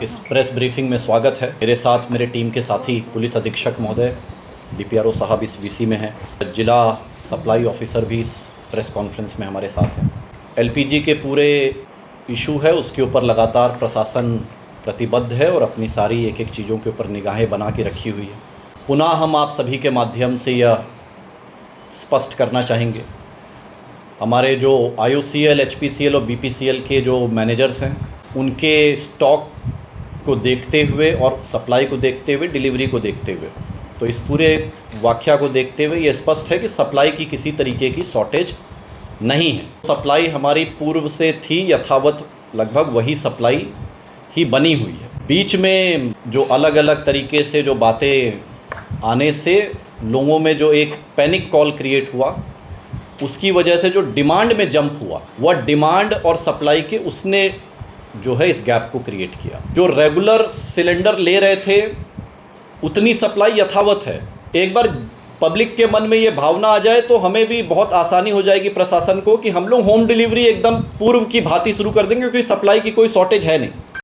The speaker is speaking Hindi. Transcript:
इस प्रेस ब्रीफिंग में स्वागत है। मेरे साथ मेरे टीम के साथी पुलिस अधीक्षक महोदय DPRO साहब इस VC में हैं। जिला सप्लाई ऑफिसर भी इस प्रेस कॉन्फ्रेंस में हमारे साथ हैं। LPG के पूरे इशू है, उसके ऊपर लगातार प्रशासन प्रतिबद्ध है और अपनी सारी एक एक चीज़ों के ऊपर निगाहें बना के रखी हुई है। पुनः हम आप सभी के माध्यम से यह स्पष्ट करना चाहेंगे, हमारे जो IOCL, HPCL और BPCL के जो मैनेजर्स हैं, उनके स्टॉक को देखते हुए और सप्लाई को देखते हुए, डिलीवरी को देखते हुए, तो इस पूरे वाक़या को देखते हुए ये स्पष्ट है कि सप्लाई की किसी तरीके की शॉर्टेज नहीं है। सप्लाई हमारी पूर्व से थी यथावत, लगभग वही सप्लाई ही बनी हुई है। बीच में जो अलग अलग तरीके से जो बातें आने से लोगों में जो एक पैनिक कॉल क्रिएट हुआ, उसकी वजह से जो डिमांड में जंप हुआ, वह डिमांड और सप्लाई के उसने जो है इस गैप को क्रिएट किया। जो रेगुलर सिलेंडर ले रहे थे उतनी सप्लाई यथावत है। एक बार पब्लिक के मन में ये भावना आ जाए तो हमें भी बहुत आसानी हो जाएगी प्रशासन को कि हम लोग होम डिलीवरी एकदम पूर्व की भांति शुरू कर देंगे, क्योंकि सप्लाई की कोई शॉर्टेज है नहीं।